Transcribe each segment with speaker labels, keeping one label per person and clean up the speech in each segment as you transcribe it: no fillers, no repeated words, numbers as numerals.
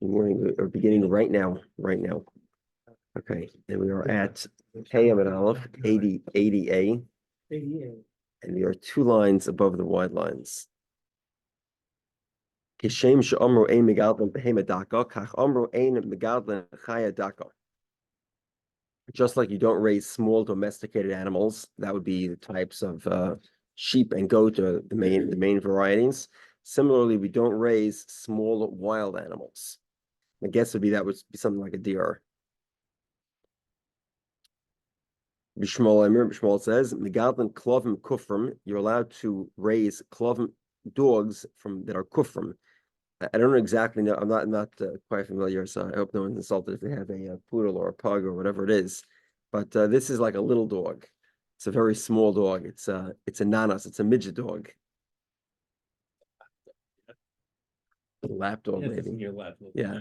Speaker 1: We are beginning right now. Okay, and we are at Hey Amid Aleph, 80A, and we are 2 lines above the wide lines. Kishem she'amru ein megadlen behema daka, kach amru ein megadlen chaya daka. Just like you don't raise small domesticated animals, that would be the types of sheep and goat are the main varieties. Similarly, we don't raise small wild animals. My guess would be that would be something like a deer. Bishmol says, Megadlin klovim kufrim, you're allowed to raise klovim dogs that are kufrim. I don't exactly know. I'm not quite familiar, so I hope no one's insulted if they have a poodle or a pug or whatever it is. But this is like a little dog. It's a very small dog. It's a nanas. It's a midget dog. A lap dog, maybe. Yeah.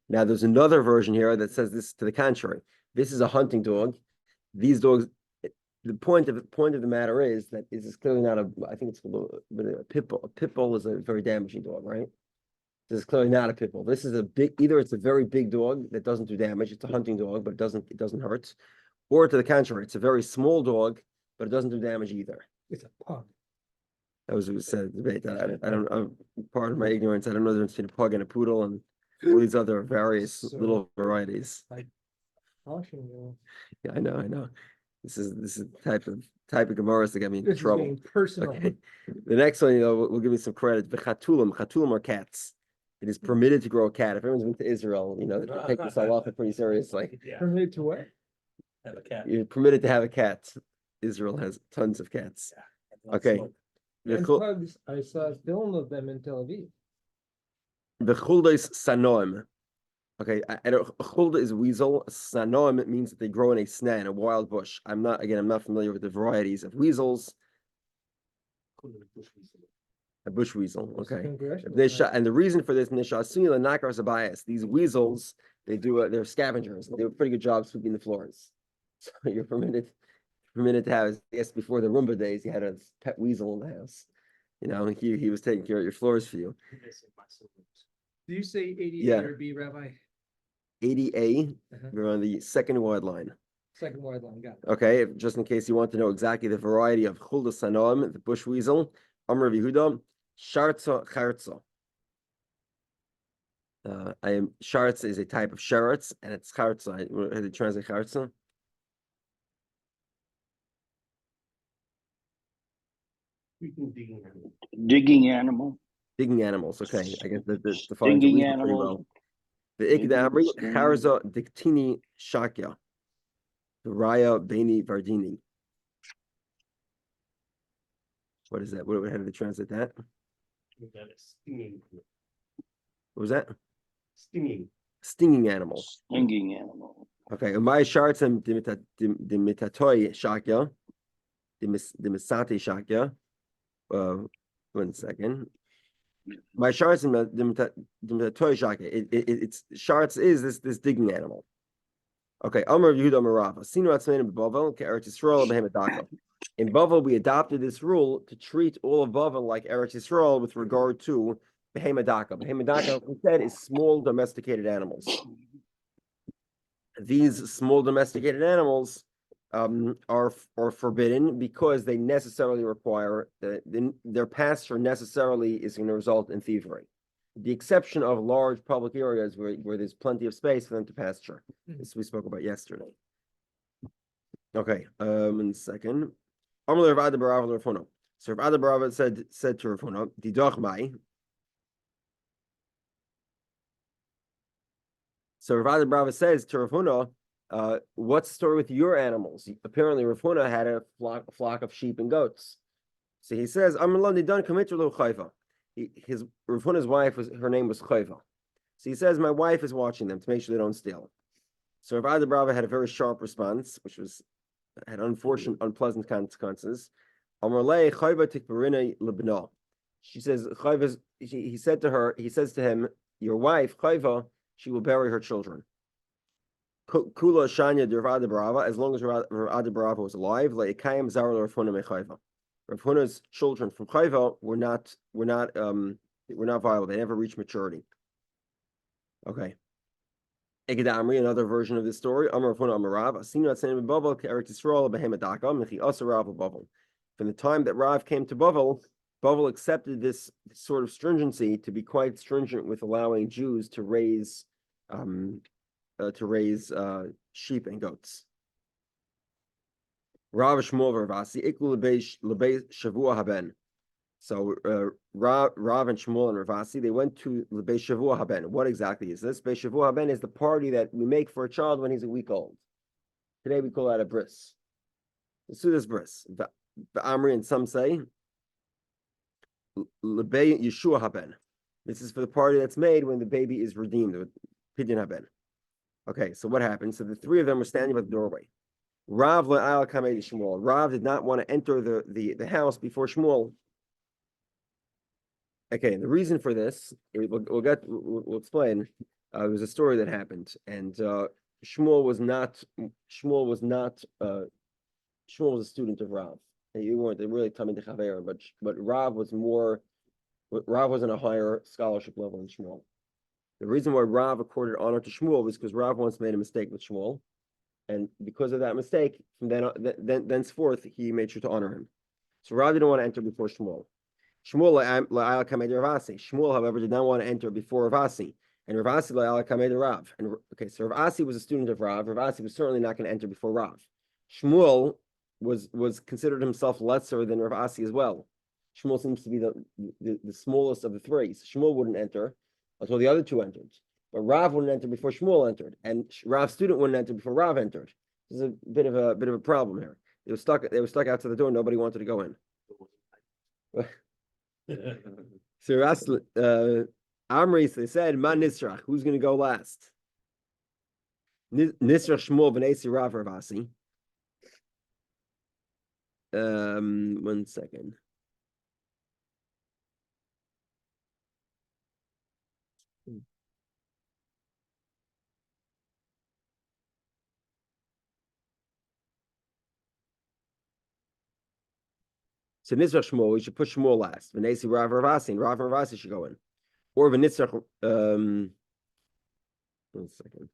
Speaker 1: Now there's another version here that says this to the contrary. This is a hunting dog. These dogs. The point of the matter is that this is clearly not a. I think it's a pit bull. A pit bull is a very damaging dog, right? This is clearly not a pit bull. This is either it's a very big dog that doesn't do damage. It's a hunting dog, but it doesn't hurt. Or to the contrary, it's a very small dog, but it doesn't do damage either.
Speaker 2: It's a pug.
Speaker 1: That was what said debate. I don't. Part of my ignorance. I don't know the difference between a pug and a poodle and all these other various little varieties. Yeah, I know. This is type of Gemara to get me in trouble.
Speaker 2: Personal.
Speaker 1: Okay. The next one, we'll give me some credit. Chatulim are cats. It is permitted to grow a cat. If everyone's been to Israel, they take this all off pretty seriously.
Speaker 2: Yeah. Permitted to what?
Speaker 3: Have a cat.
Speaker 1: You're permitted to have a cat. Israel has tons of cats.
Speaker 3: Yeah.
Speaker 1: Okay.
Speaker 2: And pugs, I saw a film of them in Tel Aviv.
Speaker 1: The chuldes sanoim. Okay, chulda is weasel. Sanoim, it means that they grow in a sneh, in a wild bush. I'm not familiar with the varieties of weasels. A bush weasel, okay. And the reason for this, these weasels, they're scavengers. They do a pretty good job sweeping the floors. So you're permitted to have, yes, before the Roomba days, you had a pet weasel in the house. He was taking care of your floors for you.
Speaker 2: Do you say 80A
Speaker 1: Yeah.
Speaker 2: or B, Rabbi?
Speaker 1: 80A, we're on the second wide line.
Speaker 2: Second wide line, got it.
Speaker 1: Okay, just in case you want to know exactly the variety of chulda sanoim, the bush weasel, Rabbi Yehudah, shartza chartza. Shartz is a type of sheretz, and it's chartza. How do you translate chartza?
Speaker 4: Digging animal.
Speaker 1: Digging animals. Okay, I guess the
Speaker 4: Digging animals.
Speaker 1: well. The ikdamri charza diktini shakya. The raya beni vardini. What is that? How do they translate that?
Speaker 3: Stinging.
Speaker 1: What was that?
Speaker 3: Stinging
Speaker 1: animal.
Speaker 4: Stinging animal.
Speaker 1: Okay. My shartzem dimitatoy shakya. Dimisate shakya. 1 second. My shartzem dimitatoy shakya. It's shartz is this digging animal. Okay. Amar Yehudah Marava. Sinu atzmeinu b'Bavel ke'eretz Yisrael b'hem adaka. In Bava, we adopted this rule to treat all of Bava like Eretz Yisrael with regard to behemadaka. Behemadaka, we said, is small domesticated animals. These small domesticated animals are forbidden because they necessarily require their pasture necessarily is going to result in thievery. The exception of large public areas where there's plenty of space for them to pasture. This we spoke about yesterday. Okay, 1 second. So Rav Ada Barava said to Rav Huna, Didach mai. So Rav Ada Barava says to Rav Huna, what's the story with your animals? Apparently Rav Huna had a flock of sheep and goats. So he says, Rav Huna's wife her name was Chayva. So he says, my wife is watching them to make sure they don't steal. So Rav Ada Barava had a very sharp response, which had unfortunate, unpleasant consequences. She says, he says to him, your wife, Chayva, she will bury her children. Kula Shanya Rav Ada Barava, as long as Rav Ada Barava was alive, Le'ikayim Zara Rav Huna Mechayva. Rav Huna's children from Chayva were not viable. They never reached maturity. Okay. Ekadamri, another version of this story. Amar Funa Amar Rav. Asinu Atzenim Bavel Eretz Yisrael Behemadaka Mechi Asa Rav Bavel. From the time that Rav came to Bavel, Bavel accepted this sort of stringency to be quite stringent with allowing Jews to raise sheep and goats. Rav Shmuel Ravasi Iklu Lebei Shavua Haben. So Rav and Shmuel and Ravasi, they went to Lebei Shavua Haben. What exactly is this? Bei Shavua Haben is the party that we make for a child when he's a week old. Today we call that a bris. The Sudas bris. The Amri and some say Lebei Yeshua Haben. This is for the party that's made when the baby is redeemed. The Pidyon Haben. Okay, so what happened? So the three of them were standing by the doorway. Rav le'al kamei Shmuel. Rav did not want to enter the house before Shmuel. Okay, the reason for this, we'll explain. There was a story that happened, and Shmuel was a student of Rav. And you weren't really coming to Chaver, but Rav was on a higher scholarship level than Shmuel. The reason why Rav accorded honor to Shmuel was because Rav once made a mistake with Shmuel, and because of that mistake, from thenceforth he made sure to honor him. So Rav didn't want to enter before Shmuel. Shmuel, however, did not want to enter before Ravasi, and Ravasi Rav. And okay, so Ravasi was a student of Rav. Ravasi was certainly not going to enter before Rav. Shmuel was considered himself lesser than Ravasi as well. Shmuel seems to be the smallest of the three. So Shmuel wouldn't enter until the other two entered. But Rav wouldn't enter before Shmuel entered, and Rav's student wouldn't enter before Rav entered. This is a bit of a problem here. They were stuck outside the door. Nobody wanted to go in. So Amri, they said, "Man Nisrach, who's going to go last?" Nisrach Shmuel v'nesi Rav Ravasi. 1 second. So Nisrach Shmuel, we should put Shmuel last. V'nesi Rav Ravasi, and Rav Ravasi should go in. Or V'nitzrach, 1 second.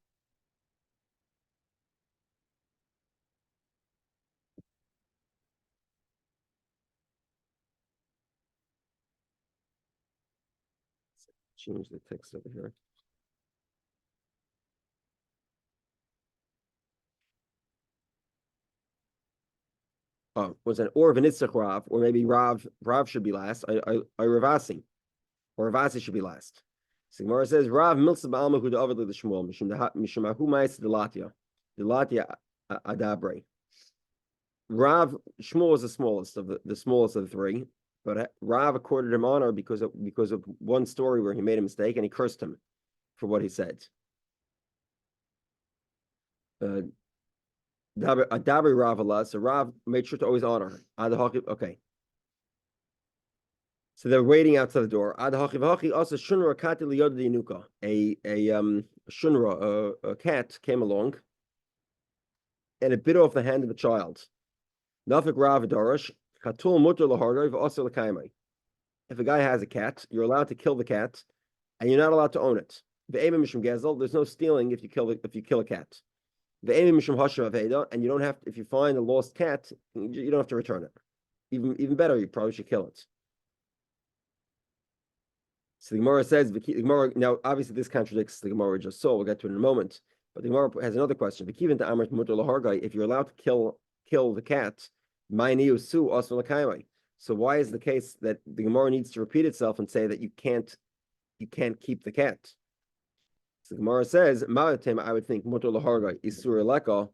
Speaker 1: Change the text over here. Oh, was that or V'nitzrach Rav, or maybe Rav should be last. I Ravasi, or Ravasi should be last. So Gemara says Rav milsa ba'alma hu da'avad le Shmuel mishum ahu ma'is delatia adabre. Rav Shmuel was the smallest of the three, but Rav accorded him honor because of one story where he made a mistake and he cursed him for what he said. Adabri Rav Allah, so Rav made sure to always honor her. Okay. So they're waiting outside the door. Also shunra kati liyod dinuka. A shunra, a cat came along and it bit off the hand of the child. Nafik Rav Darash, Katul mutter lahargay v'asar l'kaymai. If a guy has a cat, you're allowed to kill the cat, and you're not allowed to own it. Ve'emim mishum gezel, there's no stealing if you kill a cat. Ve'emim mishum hashav aveda, and you don't have to, if you find a lost cat, you don't have to return it. Even better, you probably should kill it. So the Gemara says, now obviously this contradicts the Gemara we just saw. We'll get to it in a moment. But the Gemara has another question. If you're allowed to kill the cat, so why is the case that the Gemara needs to repeat itself and say that you can't keep the cat? So the Gemara says, I would think mutar lahargai isur leka,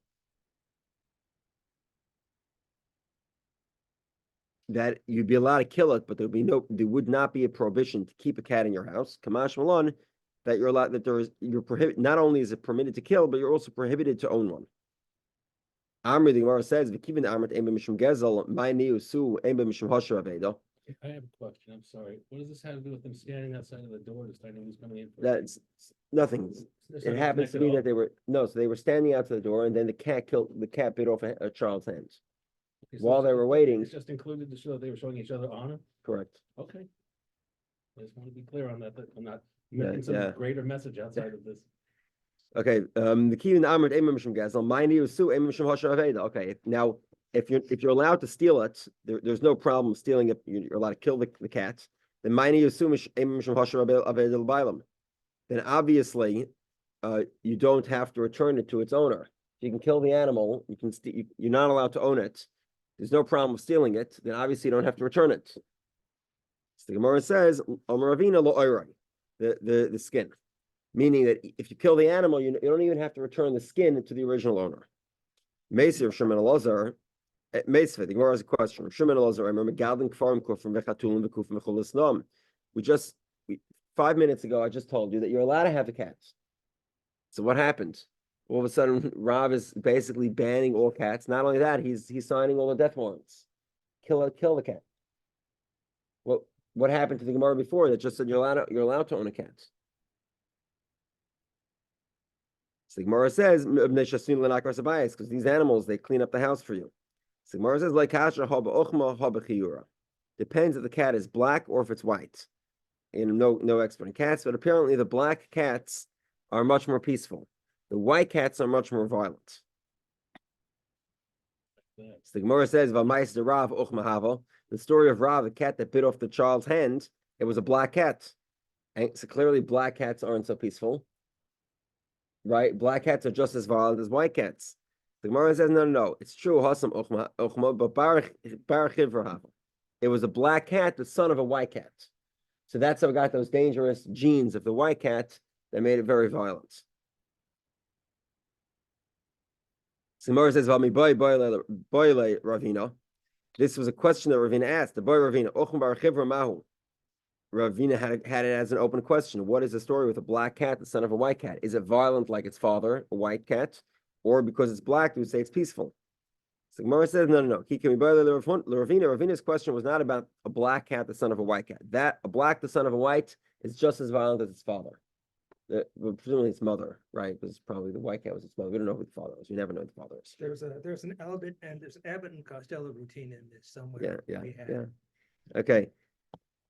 Speaker 1: that you'd be allowed to kill it, but there would not be a prohibition to keep a cat in your house. Kamash Malon, that you're prohibited. Not only is it permitted to kill, but you're also prohibited to own one. Amri, the Gemara says, "V'kivin amrit ein b'mishum gezel, my niusu ein b'mishum hasher aveda."
Speaker 2: I have a question. I'm sorry. What does this have to do with them standing outside of the door, deciding who's coming in?
Speaker 1: That's nothing. It happens to be that they were standing outside the door, and then the cat bit off a child's hands.
Speaker 2: Okay,
Speaker 1: while they were waiting.
Speaker 2: It's just included to show that they were showing each other honor?
Speaker 1: Correct.
Speaker 2: Okay. I just want to be clear on that I'm not Making some
Speaker 1: yeah.
Speaker 2: greater message outside of this.
Speaker 1: Okay, the key in the Amrit Eimim Mishum Gezel, Mine Yusu Eimim Mishum Hosher Aveda. Okay, now if you're allowed to steal it, there's no problem stealing it. You're allowed to kill the cat. Then Mine Yusu Eimim Mishum Hosher Aveda L'Bailam. Then obviously, you don't have to return it to its owner. You can kill the animal. You can you're not allowed to own it. There's no problem with stealing it. Then obviously you don't have to return it. So the Gemara says, Omer Ravina Lo Oirei, the skin. Meaning that if you kill the animal, you don't even have to return the skin to the original owner. Meisir Shimon Elazar, Meisve, the Gemara has a question. Shimon Elazar, I remember Gadlin Kfarim Kufrim Vechatulin Vekufim Mechulis Nom. 5 minutes ago, I just told you that you're allowed to have the cats. So what happened? All of a sudden, Rav is basically banning all cats. Not only that, he's signing all the death warrants. Kill the cat. What happened to the Gemara before that just said you're allowed to own a cat? So the Gemara says, because these animals, they clean up the house for you. So the Gemara says, depends if the cat is black or if it's white. And no expert in cats, but apparently the black cats are much more peaceful. The white cats are much more violent. So the Gemara says, the story of Rav, the cat that bit off the child's hand, it was a black cat. And so clearly black cats aren't so peaceful. Right? Black cats are just as violent as white cats. The Gemara says, no. It's true, Hasam Ochma, but Barach it was a black cat, the son of a white cat. So that's how it got those dangerous genes of the white cat that made it very violent. So Gemara says, Ravina. This was a question that Ravina asked. The boy Ravina, Ochma Bar Chivra Mahu. Ravina had it as an open question. What is the story with a black cat, the son of a white cat? Is it violent like its father, a white cat? Or because it's black, do we say it's peaceful? So Gemara says, no. Ravina's question was not about a black cat, the son of a white cat. That, a black, the son of a white, is just as violent as its father. Presumably its mother, right? Because probably the white cat was its mother. We don't know who the father was. We never know who the father is.
Speaker 5: There's an Abbott and there's Abbott and Costello routine in this somewhere.
Speaker 1: Yeah. Okay.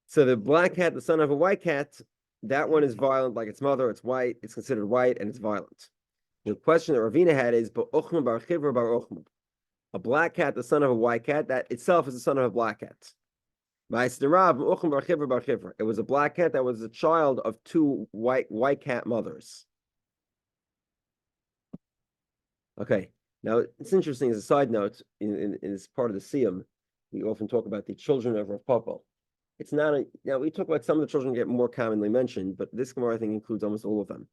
Speaker 1: So the black cat, the son of a white cat, that one is violent like its mother. It's white. It's considered white and it's violent. The question that Ravina had is, a black cat, the son of a white cat, that itself is the son of a black cat. It was a black cat that was a child of two white cat mothers. Okay, now it's interesting as a side note, in this part of the Siyum, we often talk about the children of Rav Papa. It's not now we talk about some of the children get more commonly mentioned, but this Gemara I think includes almost all of them.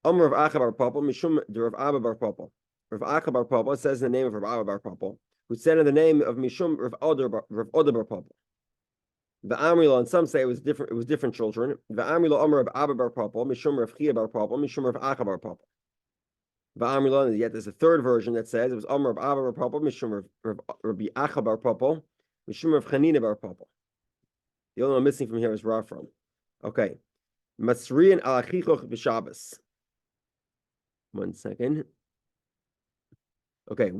Speaker 1: Rav Acha bar Papa, Mishum de Rav Abba bar Papa. Rav Acha bar Papa says in the name of Rav Abba bar Papa, who said in the name of Mishum Rav Oda bar Papa. The Amrila, and some say it was different children. The Amrila Amr of Abba bar Papa, Mishum Rav Chia bar Papa, Mishum Rav Acha bar Papa. The Amrila, yet there's a third version that says it was Amr of Abba bar Papa, Mishum Rav Rabbi Acha bar Papa, Mishum Rav Chanina bar Papa. The only one missing from here is Rafram. Okay. Masriyan al Achichoch b'Shabbos. 1 second. Okay,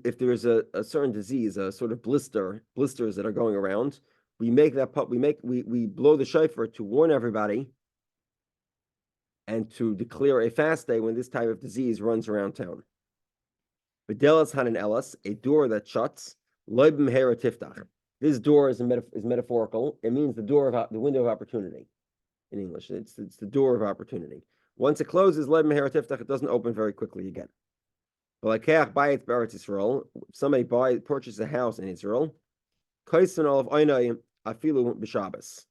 Speaker 1: if there is a certain disease, a sort of blisters that are going around, we make that we blow the shofar to warn everybody and to declare a fast day when this type of disease runs around town. V'delas hanan elas, a door that shuts. Loib mehera tiftach. This door is metaphorical. It means the window of opportunity. In English, it's the door of opportunity. Once it closes, loib mehera tiftach, it doesn't open very quickly again. If somebody purchases a house in Israel, kaisen olav einay afilu b'Shabbos.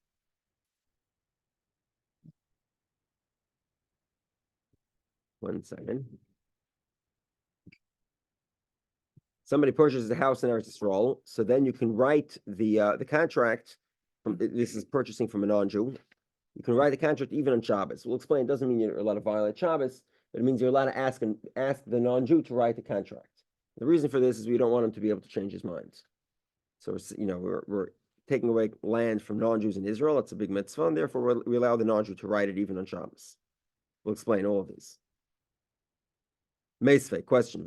Speaker 1: One second. Somebody purchases a house in Eretz Yisrael, so then you can write the contract. This is purchasing from a non-Jew. You can write the contract even on Shabbos. We'll explain. It doesn't mean you're allowed to violate Shabbos, but it means you're allowed to ask the non-Jew to write the contract. The reason for this is we don't want him to be able to change his mind. So we're taking away land from non-Jews in Israel. It's a big mitzvah, and therefore we allow the non-Jew to write it even on Shabbos. We'll explain all of these. Meisvei, question.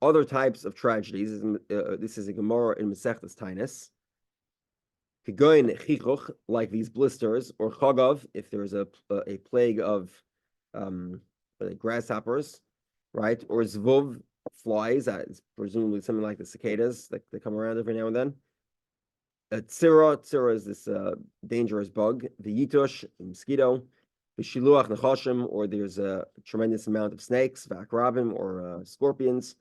Speaker 1: Other types of tragedies. This is a Gemara in Mesechtas Tainis. Kigoin chichuch, like these blisters, or chagav, if there's a plague of grasshoppers, right? Or zvuv, flies, presumably something like the cicadas that come around every now and then. Tsira is this dangerous bug. The yitush, mosquito. The shiluach nechashim, or there's a tremendous amount of snakes, vakrabim, or scorpions.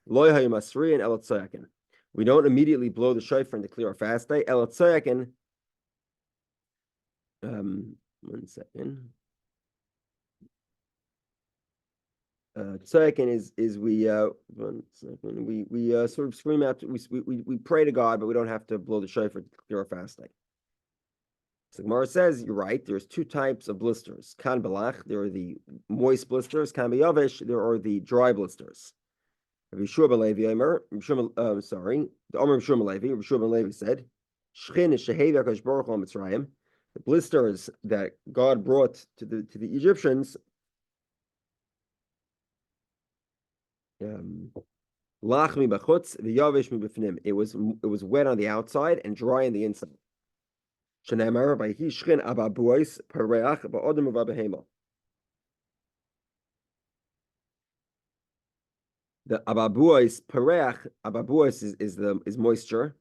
Speaker 1: Loy haymasri and elat tzayakin. We don't immediately blow the shofar and declare a fast day. Elat tzayakin. 1 second. Tzayakin is we 1 second. We sort of scream out. We pray to God, but we don't have to blow the shofar to declare a fast day. So Gemara says, you're right, there's two types of blisters. Kan balach, there are the moist blisters. Kan bayavish, there are the dry blisters. The Omer Levi said, the blisters that God brought to the Egyptians, lachmi b'chutz v'yavish mi b'fnim. It was wet on the outside and dry on the inside. Shenemar by Hishkin Ababuis Pareach Ba'odem Vabahema. The Ababuis Pareach, Ababuis is moisture.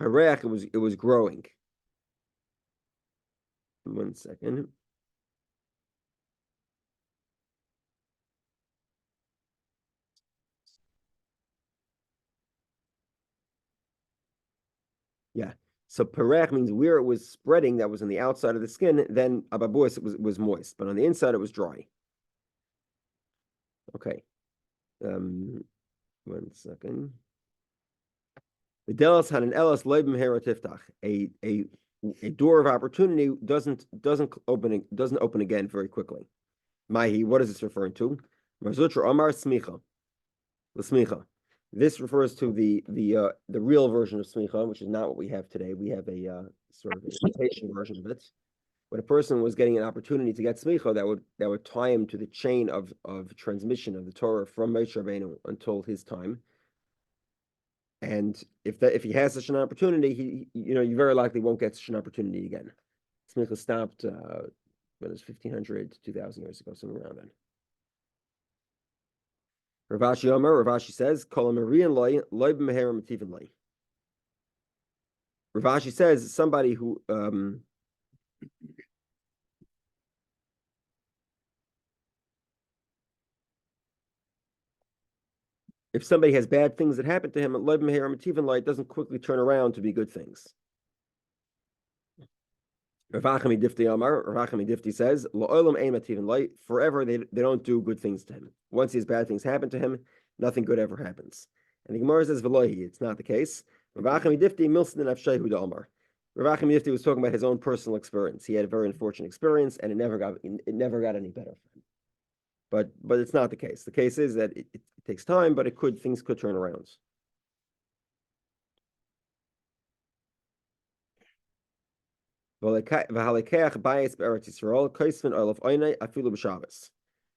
Speaker 1: Pareach it was growing. 1 second. Yeah. So perech means where it was spreading, that was on the outside of the skin. Then ababuas was moist, but on the inside it was dry. Okay. 1 second. The delos had an elos leibim heratiftach. A door of opportunity doesn't open again very quickly. Mahi, what is this referring to? Marzutra Amar smicha. L'smicha. This refers to the real version of smicha, which is not what we have today. We have a sort of imitation version of it. When a person was getting an opportunity to get smicha, that would tie him to the chain of transmission of the Torah from Moshe Rabbeinu until his time. And if he has such an opportunity, you very likely won't get such an opportunity again. Smicha stopped when it was 1,500 to 2,000 years ago, somewhere around then. Ravashi says, Ravashi says somebody who if somebody has bad things that happen to him, it doesn't quickly turn around to be good things. Ravachami Difti says, forever they don't do good things to him. Once these bad things happen to him, nothing good ever happens. And the Gemara says, it's not the case. Ravachami Difti was talking about his own personal experience. He had a very unfortunate experience, and it never got any better for him. But it's not the case. The case is that it takes time, but things could turn around.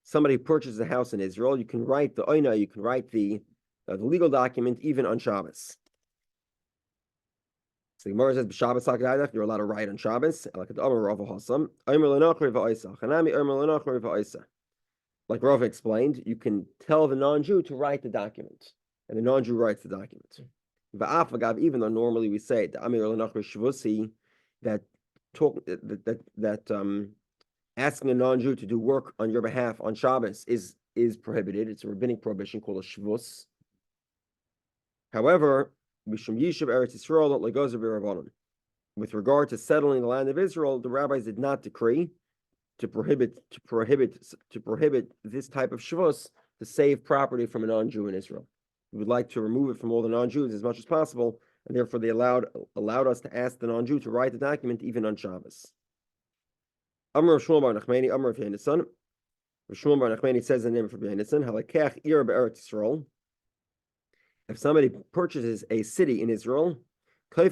Speaker 1: Somebody purchases a house in Israel, you can write the oina, you can write the legal document even on Shabbos. So the Gemara says, you're allowed to write on Shabbos. Like Rav explained, you can tell the non-Jew to write the document, and the non-Jew writes the document. Even though normally we say that asking a non-Jew to do work on your behalf on Shabbos is prohibited. It's a rabbinic prohibition called a shvus. However, with regard to settling the land of Israel, the rabbis did not decree to prohibit this type of shvus to save property from a non-Jew in Israel. We would like to remove it from all the non-Jews as much as possible, and therefore they allowed us to ask the non-Jew to write the document even on Shabbos. Amr Shmuel bar Nachmani, Amr of Yehudah. Shmuel bar Nachmani says the name of Rabbi Yehudah, Halakech ir be'eretz Yisrael. If somebody purchases a city in Israel, we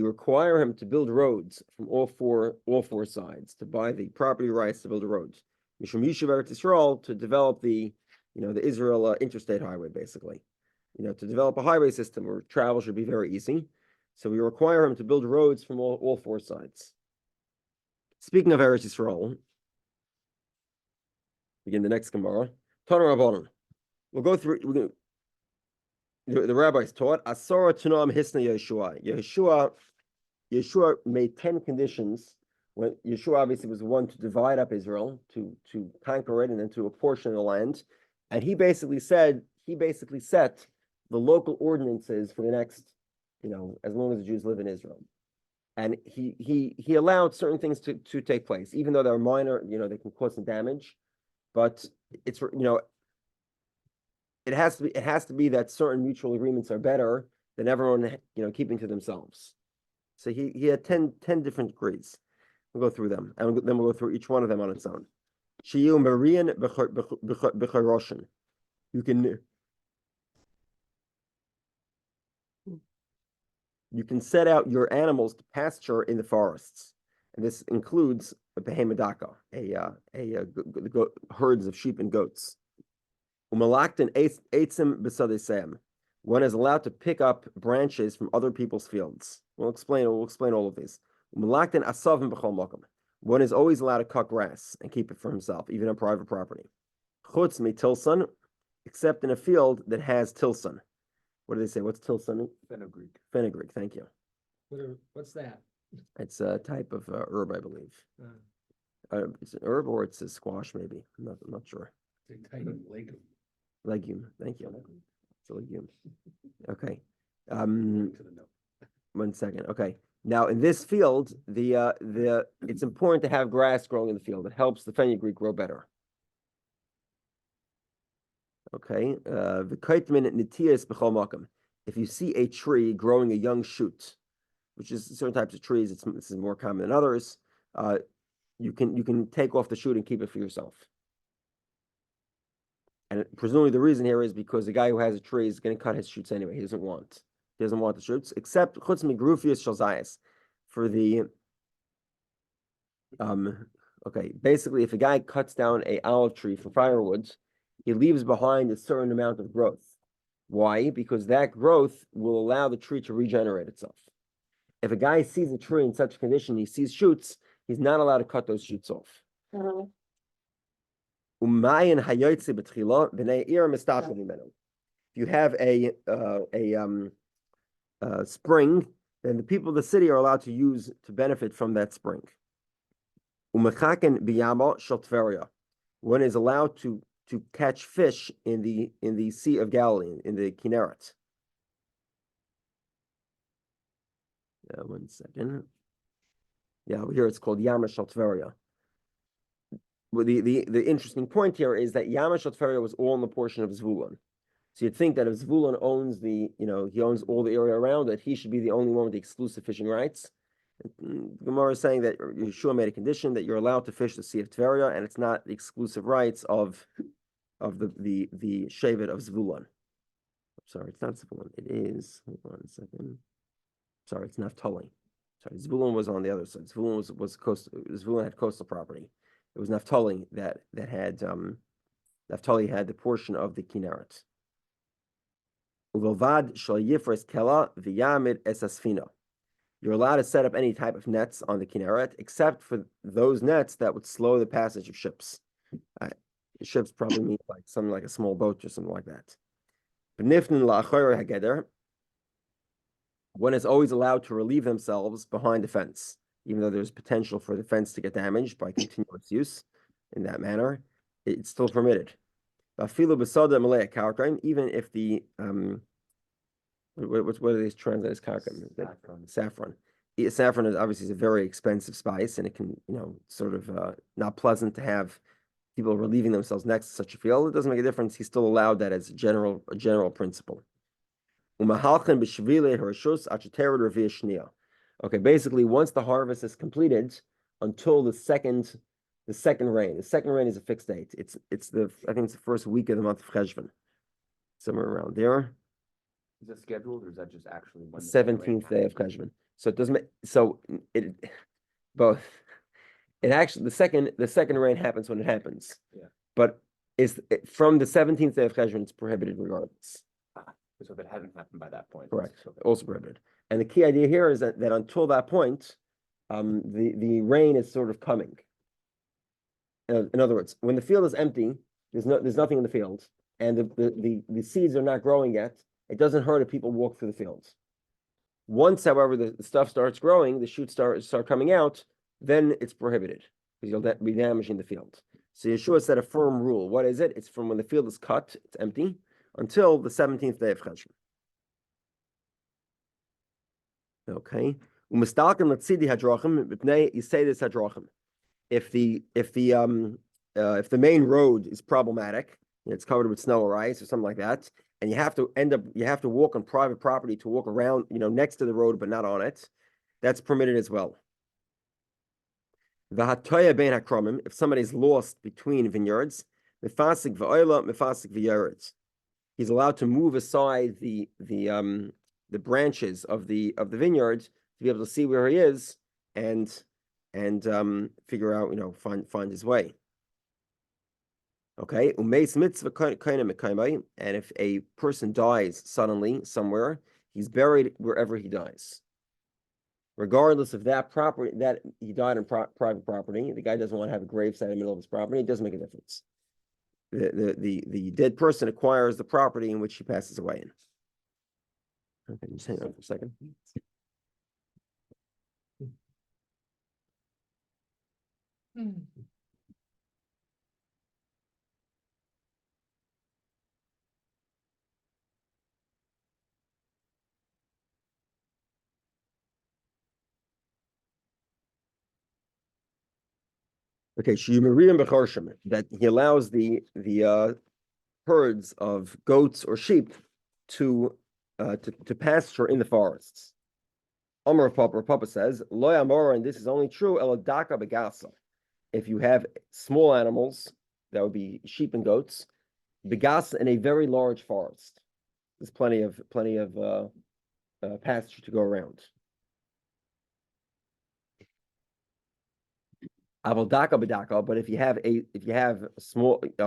Speaker 1: require him to build roads from all four sides, to buy the property rights to build the roads. Mishum Yishuv Eretz Yisrael, to develop the Israel interstate highway, basically. To develop a highway system where travel should be very easy. So we require him to build roads from all four sides. Speaking of Eretz Yisrael, begin the next Gemara. Tana Rabbanon. We'll go through. The rabbis taught Asara Tunam Hisna Yeshua. Yeshua made 10 conditions. When Yeshua obviously was the one to divide up Israel, to conquer it, and then to apportion the land. And he basically set the local ordinances for the next, as long as the Jews live in Israel. And he allowed certain things to take place, even though they're minor, they can cause some damage. But it's, it has to be that certain mutual agreements are better than everyone, keeping to themselves. So he had 10 different degrees. We'll go through them, and then we'll go through each one of them on its own. Shiyu Marian B'Charoshin. You can set out your animals to pasture in the forests, and this includes a behemadaka, herds of sheep and goats. Umalaktin eitzim b'sadesem. One is allowed to pick up branches from other people's fields. We'll explain all of these. Umalaktin asavim b'chol makom. One is always allowed to cut grass and keep it for himself, even on private property. Chutz mitilson, except in a field that has tilson. What do they say? What's tilson?
Speaker 3: Fenugreek.
Speaker 1: Fenugreek, thank you.
Speaker 2: What's that?
Speaker 1: It's a type of herb, I believe. It's an herb or it's a squash, maybe. I'm not sure.
Speaker 2: It's a tiny legume.
Speaker 1: Legume, thank you. It's a legume. Okay.
Speaker 2: To the note.
Speaker 1: 1 second. Okay. Now in this field, it's important to have grass growing in the field. It helps the fenugreek grow better. Okay. If you see a tree growing a young shoot, which is certain types of trees, this is more common than others. You can take off the shoot and keep it for yourself. And presumably the reason here is because the guy who has a tree is going to cut his shoots anyway. He doesn't want the shoots, except chutz migrufius shalzayas for the okay. Basically, if a guy cuts down a olive tree for firewood, he leaves behind a certain amount of growth. Why? Because that growth will allow the tree to regenerate itself. If a guy sees a tree in such a condition, he sees shoots, he's not allowed to cut those shoots off. If you have a spring, then the people of the city are allowed to benefit from that spring. One is allowed to catch fish in the Sea of Galilee, in the Kinneret. 1 second. Yeah, over here it's called Yama Shel Tveria. Well, the interesting point here is that Yama Shel Tveria was all in the portion of Zvulun. So you'd think that if Zvulun owns he owns all the area around it, he should be the only one with the exclusive fishing rights. Gemara is saying that Yeshua made a condition that you're allowed to fish the Sea of Tveria, and it's not the exclusive rights of the Shevet of Zvulun. Sorry, it's not Zvulun. It is. Hold on a second. Sorry, it's Naphtali. Sorry, Zvulun was on the other side. Zvulun had coastal property. It was Naphtali that had Naphtali had the portion of the Kinneret. Ulovad shal yifres kela v'yamid esasfina. You're allowed to set up any type of nets on the Kinneret, except for those nets that would slow the passage of ships. Ships probably mean like something like a small boat or something like that. B'nifnin la'achor hageder. One is always allowed to relieve themselves behind the fence, even though there's potential for the fence to get damaged by continuous use in that manner. It's still permitted. Even if the what do these translate as karkam? Saffron. Saffron is obviously a very expensive spice, and it can sort of not pleasant to have people relieving themselves next to such a field. It doesn't make a difference. He's still allowed that as a general principle. Okay, basically, once the harvest is completed, until the second rain. The second rain is a fixed date. I think it's the first week of the month of Cheshvan, somewhere around there.
Speaker 3: Is that scheduled or is that just actually
Speaker 1: 17th day of Cheshvan? So it doesn't. So it both. It actually the second rain happens when it happens.
Speaker 3: Yeah.
Speaker 1: But from the 17th day of Cheshvan, it's prohibited regardless.
Speaker 3: So if it hadn't happened by that point.
Speaker 1: Correct. Also prohibited. And the key idea here is that until that point, the rain is sort of coming. In other words, when the field is empty, there's nothing in the field, and the seeds are not growing yet. It doesn't hurt if people walk through the fields. Once, however, the stuff starts growing, the shoots start coming out, then it's prohibited because you'll be damaging the field. So Yeshua set a firm rule. What is it? It's from when the field is cut, it's empty, until the 17th day of Cheshvan. Okay. If the main road is problematic, it's covered with snow or ice or something like that, and you have to walk on private property to walk around, next to the road but not on it, that's permitted as well. If somebody's lost between vineyards, he's allowed to move aside the branches of the vineyard to be able to see where he is and figure out, find his way. Okay, and if a person dies suddenly somewhere, he's buried wherever he dies, regardless of that property that he died on private property. The guy doesn't want to have a gravesite in the middle of his property. It doesn't make a difference. The dead person acquires the property in which he passes away in. Okay, just hang on for a second. Okay, that he allows the herds of goats or sheep to pasture in the forests. Amar Papa says, Lo Amar, and this is only true, Eladaka Begasa. If you have small animals, that would be sheep and goats, Begasa in a very large forest. There's plenty of pasture to go around. Avaldaka bedaka, but if you have a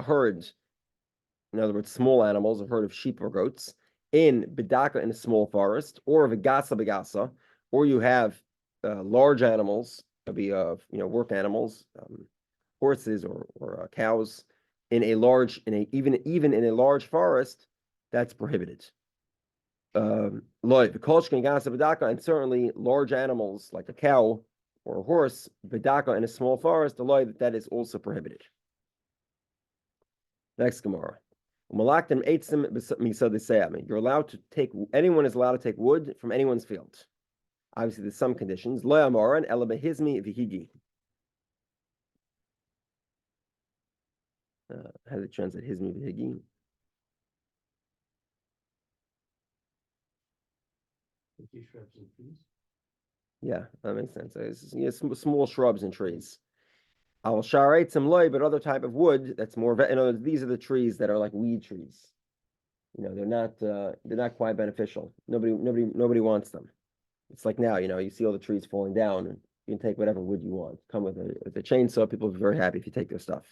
Speaker 1: herd, in other words, small animals, a herd of sheep or goats, in bedaka in a small forest, or vigasa begasa, or you have large animals, that'd be work animals, horses or cows, even in a large forest, that's prohibited. And certainly large animals like a cow or a horse, bedaka in a small forest, that is also prohibited. Next Gemara. You're allowed to anyone is allowed to take wood from anyone's field. Obviously, there's some conditions. How does it translate hizmi v'higi? Yeah, that makes sense. It's small shrubs and trees. I'll sharate some loy, but other type of wood that's more. These are the trees that are like weed trees. They're not quite beneficial. Nobody wants them. It's like now, you see all the trees falling down, and you can take whatever wood you want. Come with a chainsaw. People will be very happy if you take their stuff.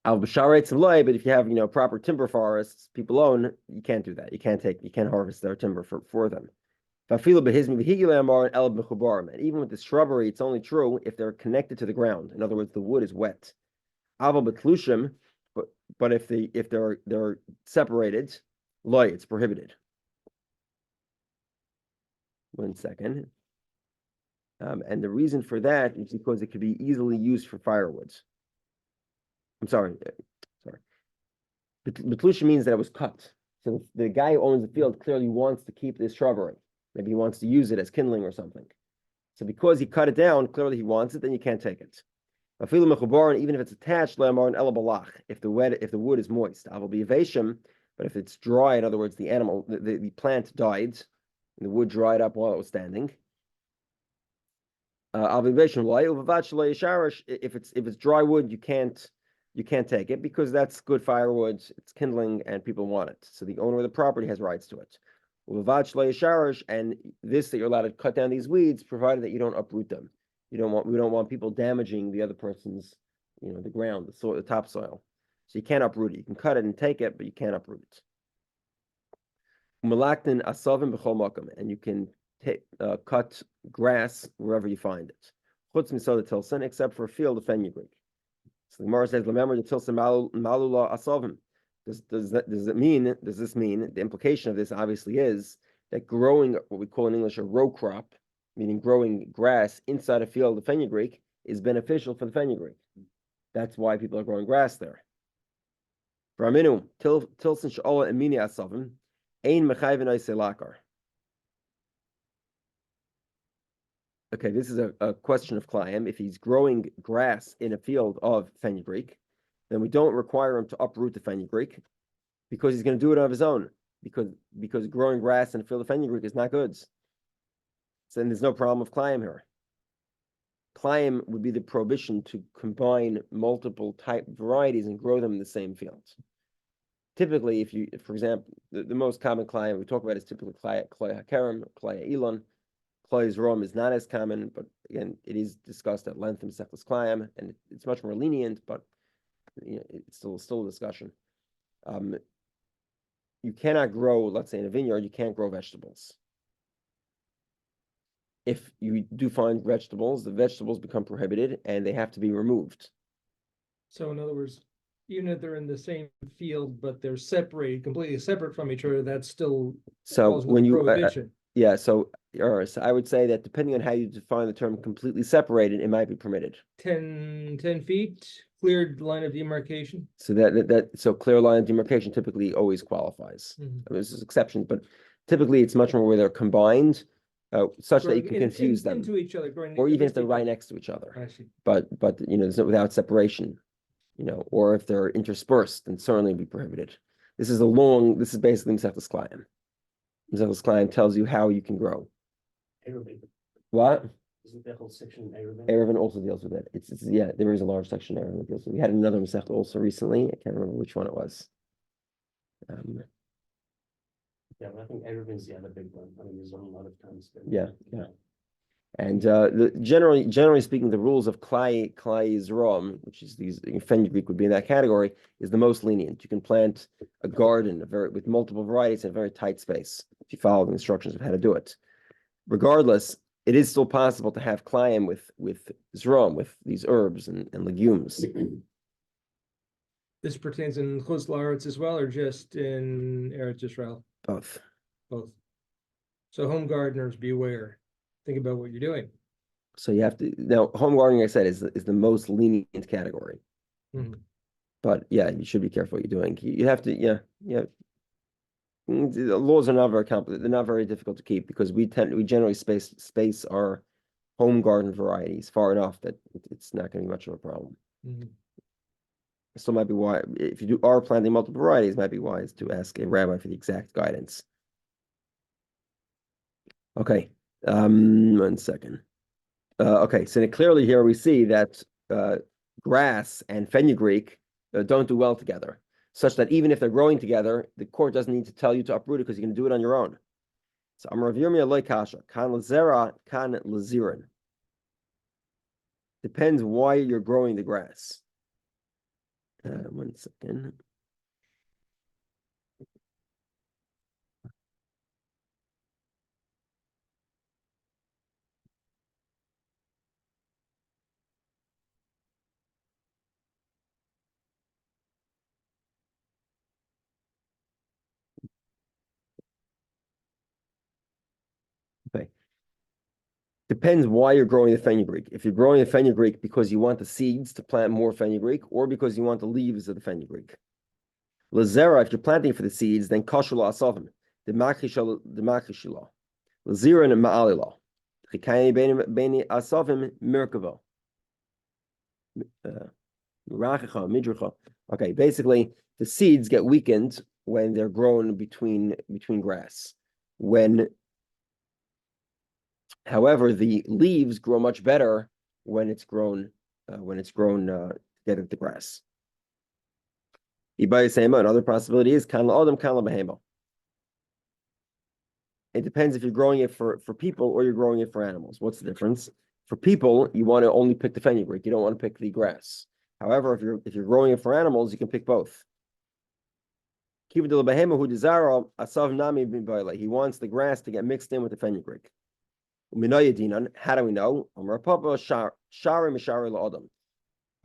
Speaker 1: I'll sharate some loy, but if you have proper timber forests people own, you can't do that. You can't harvest their timber for them. And even with the shrubbery, it's only true if they're connected to the ground. In other words, the wood is wet. But if they're separated, loy, it's prohibited. 1 second. And the reason for that is because it could be easily used for firewood. I'm sorry. Betlusha means that it was cut. So the guy who owns the field clearly wants to keep this shrubbery. Maybe he wants to use it as kindling or something. So because he cut it down, clearly he wants it, then you can't take it. Even if it's attached, if the wood is moist, but if it's dry, in other words, the plant died, and the wood dried up while it was standing. If it's dry wood, you can't take it because that's good firewood, it's kindling, and people want it. So the owner of the property has rights to it. And this that you're allowed to cut down these weeds, provided that you don't uproot them. We don't want people damaging the other person's, the ground, the soil, the topsoil. So you can't uproot it. You can cut it and take it, but you can't uproot it. Umalaktin asavim b'chol makom, and you can cut grass wherever you find it. Chutz misoda tilson, except for a field of fenugreek. So the Gemara says, "Remember the tilson malula asavim." Does this mean? The implication of this obviously is that growing what we call in English a row crop, meaning growing grass inside a field of fenugreek, is beneficial for the fenugreek. That's why people are growing grass there. Raminu tilson she'ola emini asavim ein mechayvin oiselakar. Okay, this is a question of Klayim. If he's growing grass in a field of fenugreek, then we don't require him to uproot the fenugreek because he's going to do it on his own. Because growing grass in a field of fenugreek is not good. So then there's no problem of Klayim here. Klayim would be the prohibition to combine multiple type varieties and grow them in the same fields. Typically, if for example, the most common Klayim we talk about is typically Klaya Hakerem, Klaya Elon. Kloy's Rom is not as common, but again, it is discussed at length in Mesechus Klayim, and it's much more lenient, but it's still a discussion. You cannot grow, let's say in a vineyard, you can't grow vegetables. If you do find vegetables, the vegetables become prohibited and they have to be removed.
Speaker 5: So in other words, even if they're in the same field, but they're separated, completely separate from each other, that's still
Speaker 1: So
Speaker 5: falls
Speaker 1: when
Speaker 5: within
Speaker 1: you
Speaker 5: prohibition.
Speaker 1: so I would say that depending on how you define the term completely separated, it might be permitted.
Speaker 5: 10 feet, cleared line of demarcation.
Speaker 1: So so clear line of demarcation typically always qualifies.
Speaker 5: Mhm.
Speaker 1: I mean, there's exceptions, but typically it's much more where they're combined, such that you can confuse them,
Speaker 5: Into each other, growing
Speaker 1: or even if
Speaker 5: against
Speaker 1: they're
Speaker 5: each
Speaker 1: right
Speaker 5: other.
Speaker 1: next to each other.
Speaker 5: I see.
Speaker 1: But there's no without separation, or if they're interspersed, then certainly be prohibited. This is basically Mesechus Klayim. Mesechus Klayim tells you how you can grow. What?
Speaker 2: Isn't that whole section
Speaker 1: Erevin also deals with it. It's there is a large section Erevin that deals with it. We had another Masech also recently. I can't remember which one it was.
Speaker 2: Yeah, but I think Erevin's the other big one. I mean, there's a lot of times.
Speaker 1: Yeah. And generally speaking, the rules of Klai Rom, which is these fenugreek would be in that category, is the most lenient. You can plant a garden with multiple varieties in a very tight space if you follow the instructions of how to do it. Regardless, it is still possible to have Klayim with Zrom, with these herbs and legumes.
Speaker 5: This pertains in Chutz La'aretz as well, or just in Eretz Yisrael?
Speaker 1: Both.
Speaker 5: Both. So home gardeners, beware. Think about what you're doing.
Speaker 1: So you have to now. Home gardening, I said, is the most lenient category.
Speaker 5: Mhm.
Speaker 1: But yeah, you should be careful what you're doing. You have to, yeah. The laws are not very complicated. They're not very difficult to keep because we generally space our home garden varieties far enough that it's not going to be much of a problem.
Speaker 5: Mhm.
Speaker 1: So it might be why if you are planting multiple varieties, it might be wise to ask a rabbi for the exact guidance. Okay, 1 second. Okay, so clearly here we see that grass and fenugreek don't do well together, such that even if they're growing together, the court doesn't need to tell you to uproot it because you can do it on your own. So Amar Rav Yirmiyah loy kasha, kan lazera, kan lazirin. Depends why you're growing the grass. 1 second. Okay. Depends why you're growing the fenugreek. If you're growing the fenugreek because you want the seeds to plant more fenugreek, or because you want the leaves of the fenugreek. Lazera, if you're planting for the seeds, then kashula asavim, the makishila. Lazira and ma'alila. Chikayni beni asavim merkava. Mirachicha, midracha. Okay, basically the seeds get weakened when they're grown between grass. However, the leaves grow much better when it's grown together with the grass. Another possibility is kan la'adam, kan la'behema. It depends if you're growing it for people or you're growing it for animals. What's the difference? For people, you want to only pick the fenugreek. You don't want to pick the grass. However, if you're growing it for animals, you can pick both. Kiva de behema who desaro asav nami b'boile. He wants the grass to get mixed in with the fenugreek. Uminoyedinan. How do we know?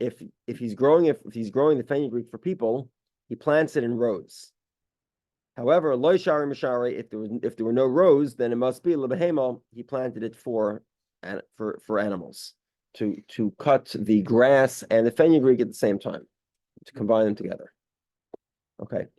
Speaker 1: If he's growing the fenugreek for people, he plants it in rows. However, loy shari mishari, if there were no rows, then it must be lebehema. He planted it for animals to cut the grass and the fenugreek at the same time, to combine them together. Okay.